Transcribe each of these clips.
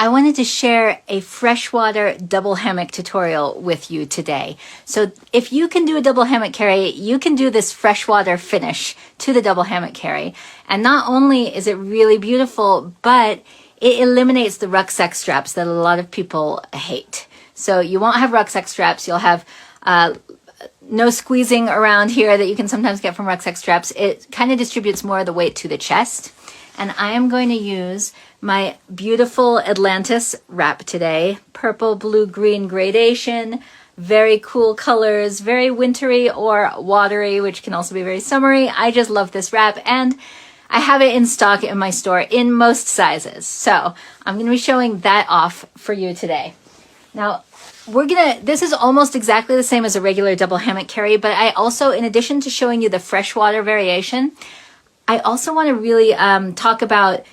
I wanted to share a freshwater double hammock tutorial with you today. So if you can do a double hammock carry, you can do this freshwater finish to the double hammock carry. And not only is it really beautiful, but it eliminates the rucksack straps that a lot of people hate. So you won't have rucksack straps. You'll have no squeezing around here that you can sometimes get from rucksack straps. It kind of distributes more of the weight to the chest. And I am going to use my beautiful Atlantis wrap today. Purple, blue, green gradation, very cool colors, very wintry or watery, which can also be very summery. I just love this wrap, and I have it in stock in my store in most sizes. So I'm going to be showing that off for you today. Now, this is almost exactly the same as a regular double hammock carry, but I also, in addition to showing you the freshwater variation, I also want to really talk about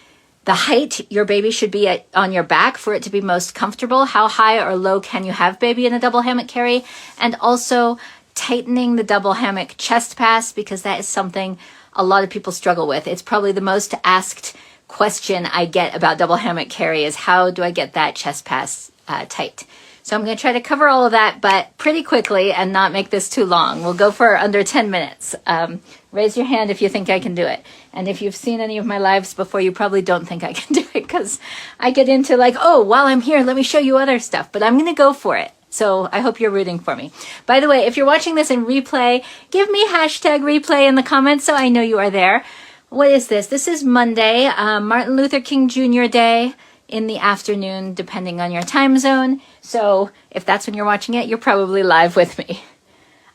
the height your baby should be on your back for it to be most comfortable. How high or low can you have baby in a double hammock carry? And also tightening the double hammock chest pass, because that is something a lot of people struggle with. It's probably the most asked question I get about double hammock carry is, how do I get that chest pass tight? So I'm going to try to cover all of that, but pretty quickly and not make this too long. We'll go for under 10 minutes. Raise your hand if you think I can do it. And if you've seen any of my lives before, you probably don't think I can do it, because I get into like, oh, while I'm here, let me show you other stuff. But I'm going to go for it. So I hope you're rooting for me. By the way, if you're watching this in replay, give me #replay in the comments so I know you are there. What is this? This is Monday, Martin Luther King Jr. Day in the afternoon, depending on your time zone. So if that's when you're watching it, you're probably live with me.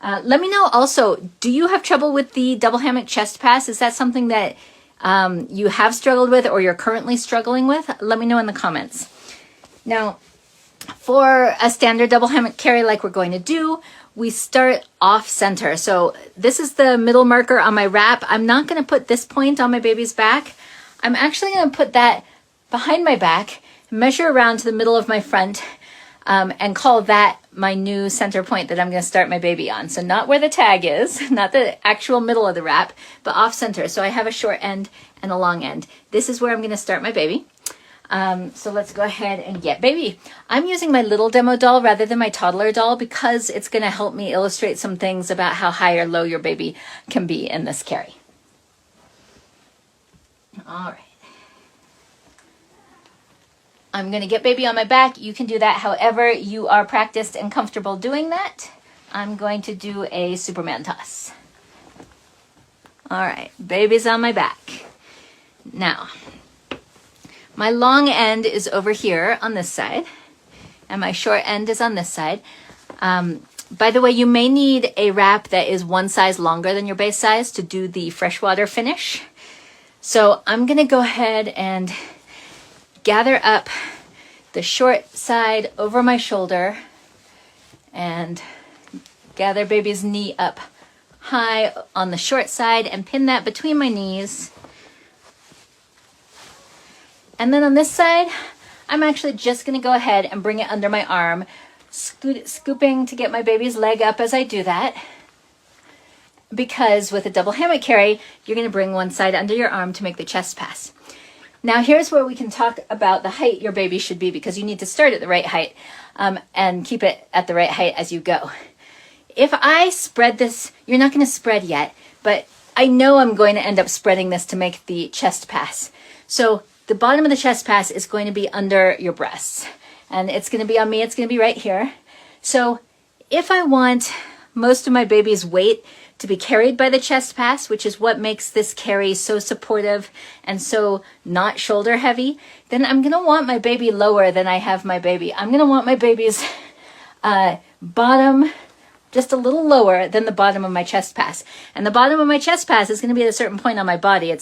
Let me know also, do you have trouble with the double hammock chest pass? Is that something that you have struggled with or you're currently struggling with? Let me know in the comments. Now, for a standard double hammock carry like we're going to do, we start off center. So this is the middle marker on my wrap. I'm not going to put this point on my baby's back. I'm actually going to put that behind my back, measure around to the middle of my front, and call that my new center point that I'm going to start my baby on. So not where the tag is, not the actual middle of the wrap, but off center. So I have a short end and a long end. This is where I'm going to start my baby. So let's go ahead and get baby. I'm using my little demo doll rather than my toddler doll because it's going to help me illustrate some things about how high or low your baby can be in this carry. All right. I'm going to get baby on my back. You can do that however you are practiced and comfortable doing that. I'm going to do a Superman toss. All right, baby's on my back. Now, my long end is over here on this side, and my short end is on this side. By the way, you may need a wrap that is one size longer than your base size to do the freshwater finish. So I'm going to go ahead and gather up the short side over my shoulder and gather baby's knee up high on the short side and pin that between my knees. And then on this side, I'm actually just going to go ahead and bring it under my arm, scooping to get my baby's leg up as I do that. Because with a double hammock carry, you're going to bring one side under your arm to make the chest pass. Now here's where we can talk about the height your baby should be, because you need to start at the right height and keep it at the right height as you go. If I spread this, you're not going to spread yet, but I know I'm going to end up spreading this to make the chest pass. So the bottom of the chest pass is going to be under your breasts, and it's going to be on me, it's going to be right here. So if I want most of my baby's weight to be carried by the chest pass, which is what makes this carry so supportive and so not shoulder heavy, then I'm going to want my baby lower than I have my baby. I'm going to want my baby's bottom just a little lower than the bottom of my chest pass. And the bottom of my chest pass is going to be at a certain point on my body.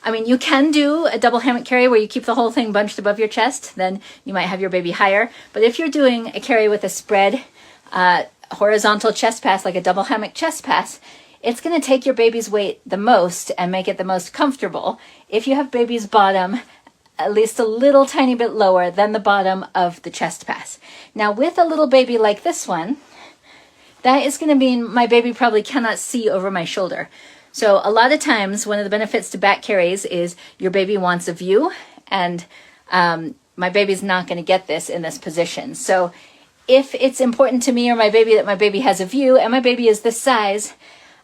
I mean, you can do a double hammock carry where you keep the whole thing bunched above your chest, then you might have your baby higher. But if you're doing a carry with a spread horizontal chest pass, like a double hammock chest pass, it's going to take your baby's weight the most and make it the most comfortable if you have baby's bottom at least a little tiny bit lower than the bottom of the chest pass. Now with a little baby like this one, that is going to mean my baby probably cannot see over my shoulder. So a lot of times, one of the benefits to back carries is your baby wants a view, and my baby's not going to get this in this position. So if it's important to me or my baby that my baby has a view and my baby is this size,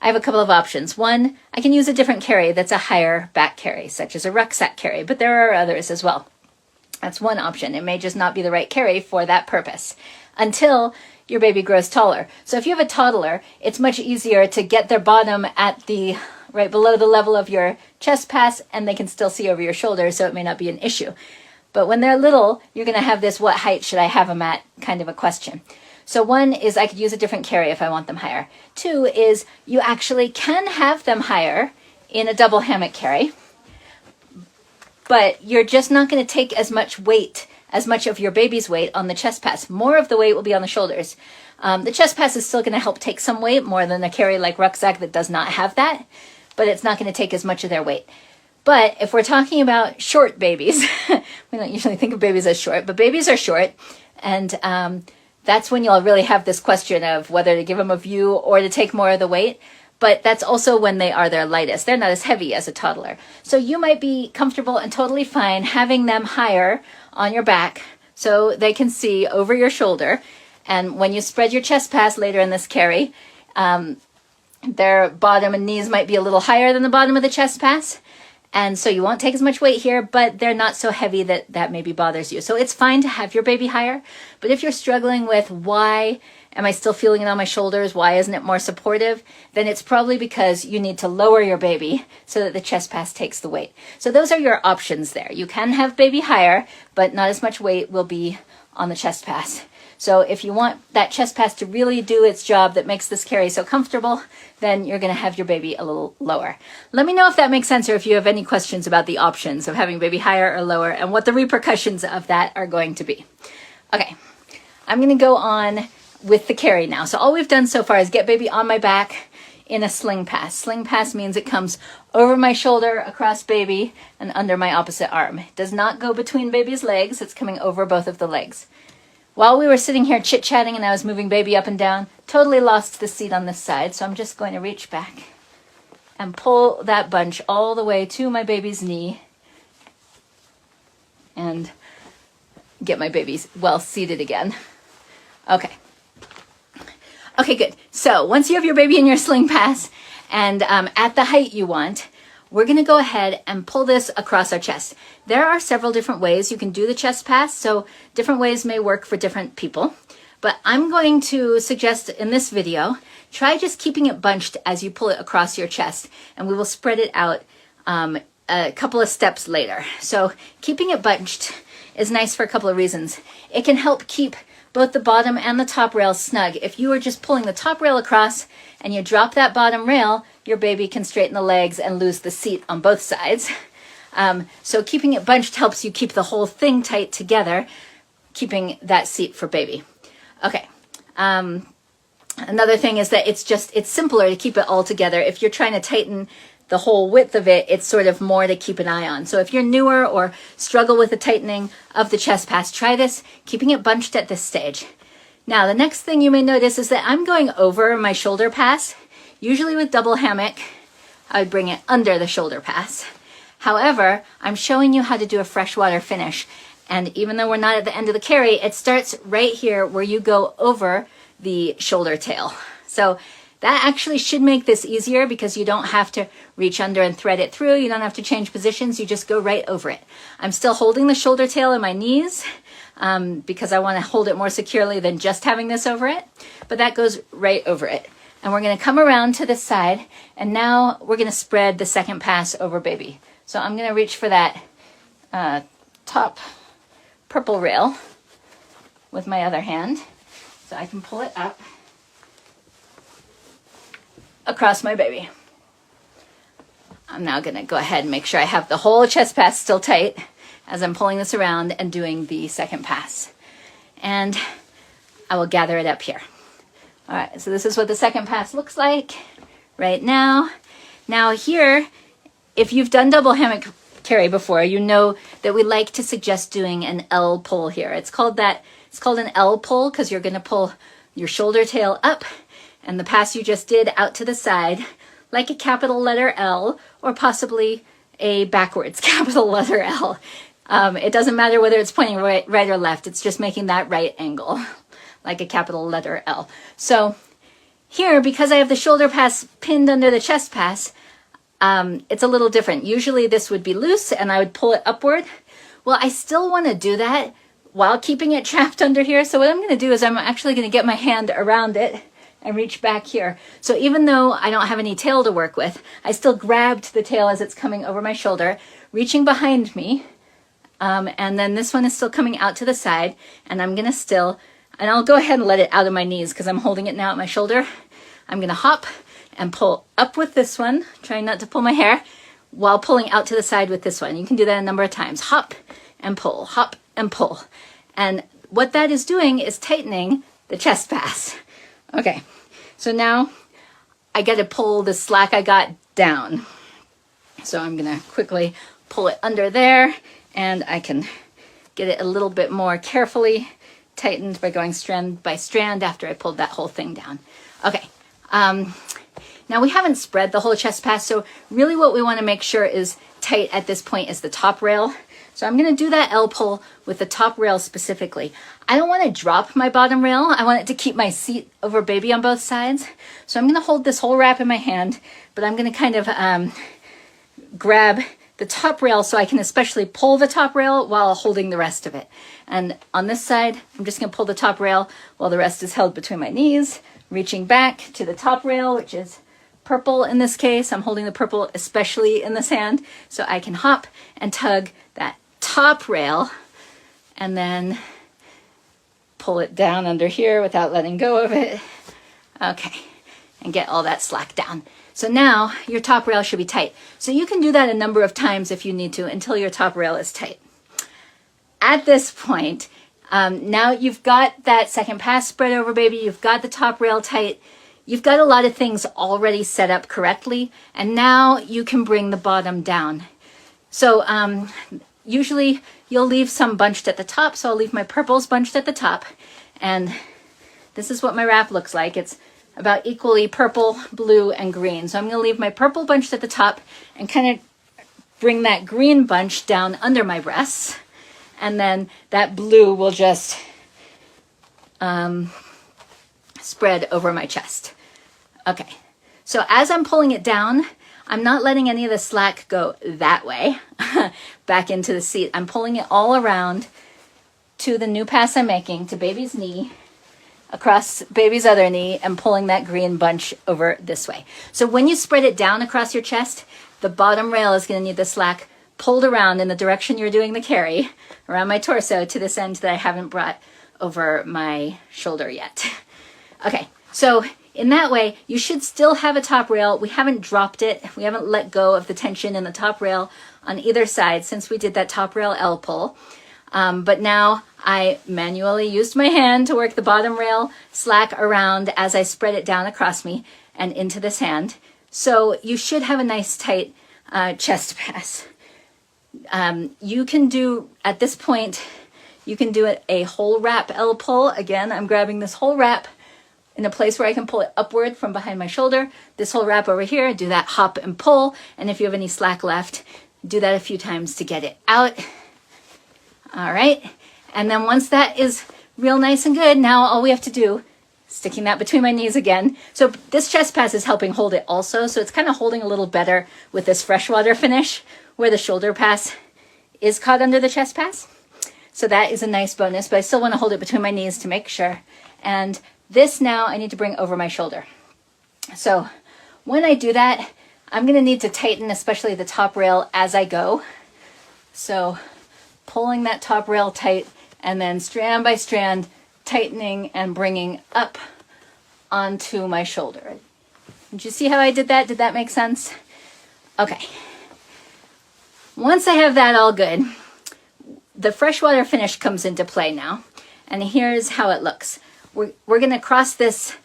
I have a couple of options. One, I can use a different carry that's a higher back carry, such as a rucksack carry, but there are others as well. That's one option. It may just not be the right carry for that purpose until your baby grows taller. So if you have a toddler, it's much easier to get their bottom at the right below the level of your chest pass, and they can still see over your shoulder, so it may not be an issue. But when they're little, you're going to have this what height should I have them at kind of a question. So one is I could use a different carry if I want them higher. Two is you actually can have them higher in a double hammock carry, but you're just not going to take as much weight, as much of your baby's weight on the chest pass. More of the weight will be on the shoulders. The chest pass is still going to help take some weight, more than a carry like rucksack that does not have that, but it's not going to take as much of their weight. But if we're talking about short babies, we don't usually think of babies as short, but babies are short, and that's when you'll really have this question of whether to give them a view or to take more of the weight. But that's also when they are their lightest. They're not as heavy as a toddler. So you might be comfortable and totally fine having them higher on your back so they can see over your shoulder. And when you spread your chest pass later in this carry, their bottom and knees might be a little higher than the bottom of the chest pass. And so you won't take as much weight here, but they're not so heavy that that maybe bothers you. So it's fine to have your baby higher. But if you're struggling with why am I still feeling it on my shoulders, why isn't it more supportive, then it's probably because you need to lower your baby so that the chest pass takes the weight. So those are your options there. You can have baby higher, but not as much weight will be on the chest pass. So if you want that chest pass to really do its job that makes this carry so comfortable, then you're going to have your baby a little lower. Let me know if that makes sense or if you have any questions about the options of having baby higher or lower and what the repercussions of that are going to be. Okay, I'm going to go on with the carry now. So all we've done so far is get baby on my back in a sling pass. Sling pass means it comes over my shoulder, across baby, and under my opposite arm. It does not go between baby's legs. It's coming over both of the legs. While we were sitting here chit-chatting and I was moving baby up and down, totally lost the seat on this side, so I'm just going to reach back and pull that bunch all the way to my baby's knee and get my baby well seated again. Okay. Okay, good. So once you have your baby in your sling pass and at the height you want, we're going to go ahead and pull this across our chest. There are several different ways you can do the chest pass, so different ways may work for different people. But I'm going to suggest in this video, try just keeping it bunched as you pull it across your chest, and we will spread it out a couple of steps later. So keeping it bunched is nice for a couple of reasons. It can help keep both the bottom and the top rail snug. If you are just pulling the top rail across and you drop that bottom rail, your baby can straighten the legs and lose the seat on both sides. So keeping it bunched helps you keep the whole thing tight together, keeping that seat for baby. Okay. Another thing is that it's simpler to keep it all together. If you're trying to tighten the whole width of it, it's sort of more to keep an eye on. So if you're newer or struggle with the tightening of the chest pass, try this, keeping it bunched at this stage. Now, the next thing you may notice is that I'm going over my shoulder pass. Usually with double hammock, I would bring it under the shoulder pass. However, I'm showing you how to do a freshwater finish. And even though we're not at the end of the carry, it starts right here where you go over the shoulder tail. So that actually should make this easier because you don't have to reach under and thread it through. You don't have to change positions. You just go right over it. I'm still holding the shoulder tail in my knees because I want to hold it more securely than just having this over it. But that goes right over it. And we're going to come around to this side. And now we're going to spread the second pass over baby. So I'm going to reach for that top purple rail with my other hand. So I can pull it up across my baby. I'm now going to go ahead and make sure I have the whole chest pass still tight as I'm pulling this around and doing the second pass. And I will gather it up here. All right, so this is what the second pass looks like right now. Now here, if you've done double hammock carry before, you know that we like to suggest doing an L pull here. It's called an L pull because you're going to pull your shoulder tail up and the pass you just did out to the side like a capital letter L or possibly a backwards capital letter L. It doesn't matter whether it's pointing right or left. It's just making that right angle, like a capital letter L. So here, because I have the shoulder pass pinned under the chest pass, it's a little different. Usually this would be loose and I would pull it upward. Well, I still want to do that while keeping it trapped under here. So what I'm going to do is I'm actually going to get my hand around it and reach back here. So even though I don't have any tail to work with, I still grabbed the tail as it's coming over my shoulder, reaching behind me. And then this one is still coming out to the side, and I'm going to still, and I'll go ahead and let it out of my knees because I'm holding it now at my shoulder. I'm going to hop and pull up with this one, trying not to pull my hair, while pulling out to the side with this one. You can do that a number of times. Hop and pull, hop and pull. And what that is doing is tightening the chest pass. Okay, so now I got to pull the slack I got down. So I'm going to quickly pull it under there, and I can get it a little bit more carefully tightened by going strand by strand after I pulled that whole thing down. Okay, now we haven't spread the whole chest pass, so really what we want to make sure is tight at this point is the top rail. So I'm going to do that L pull with the top rail specifically. I don't want to drop my bottom rail. I want it to keep my seat over baby on both sides. So I'm going to hold this whole wrap in my hand, but I'm going to kind of grab the top rail so I can especially pull the top rail while holding the rest of it. And on this side, I'm just going to pull the top rail while the rest is held between my knees, reaching back to the top rail, which is purple in this case. I'm holding the purple especially in this hand, so I can hop and tug that top rail and then pull it down under here without letting go of it. Okay, and get all that slack down. So now your top rail should be tight. So you can do that a number of times if you need to until your top rail is tight. At this point, now you've got that second pass spread over baby, you've got the top rail tight, you've got a lot of things already set up correctly, and now you can bring the bottom down. So usually you'll leave some bunched at the top, so I'll leave my purples bunched at the top, and this is what my wrap looks like. It's about equally purple, blue, and green. So I'm going to leave my purple bunched at the top and kind of bring that green bunch down under my breasts, and then that blue will just spread over my chest. Okay, so as I'm pulling it down, I'm not letting any of the slack go that way back into the seat. I'm pulling it all around to the new pass I'm making, to baby's knee, across baby's other knee, and pulling that green bunch over this way. So when you spread it down across your chest, the bottom rail is going to need the slack pulled around in the direction you're doing the carry, around my torso to this end that I haven't brought over my shoulder yet. Okay, so in that way, you should still have a top rail. We haven't dropped it. We haven't let go of the tension in the top rail on either side since we did that top rail L pull. But now I manually used my hand to work the bottom rail slack around as I spread it down across me and into this hand. So you should have a nice tight chest pass. You can do, at this point, you can do a whole wrap L pull. Again, I'm grabbing this whole wrap in a place where I can pull it upward from behind my shoulder. This whole wrap over here, do that hop and pull. And if you have any slack left, do that a few times to get it out. All right. And then once that is real nice and good, now all we have to do, sticking that between my knees again. So this chest pass is helping hold it also. So it's kind of holding a little better with this freshwater finish where the shoulder pass is caught under the chest pass. So that is a nice bonus, but I still want to hold it between my knees to make sure. And this now I need to bring over my shoulder. So when I do that, I'm going to need to tighten especially the top rail as I go. So pulling that top rail tight and then strand by strand tightening and bringing up onto my shoulder. Did you see how I did that? Did that make sense? Okay. Once I have that all good, the freshwater finish comes into play now. And here's how it looks. We're going to cross this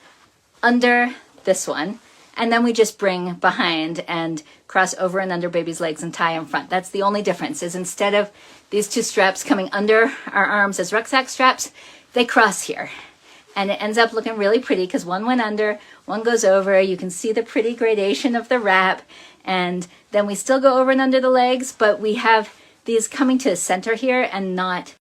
under this one, and then we just bring behind and cross over and under baby's legs and tie in front. That's the only difference, is instead of these two straps coming under our arms as rucksack straps, they cross here. And it ends up looking really pretty because one went under, one goes over. You can see the pretty gradation of the wrap. And then we still go over and under the legs, but we have these coming to the center here and not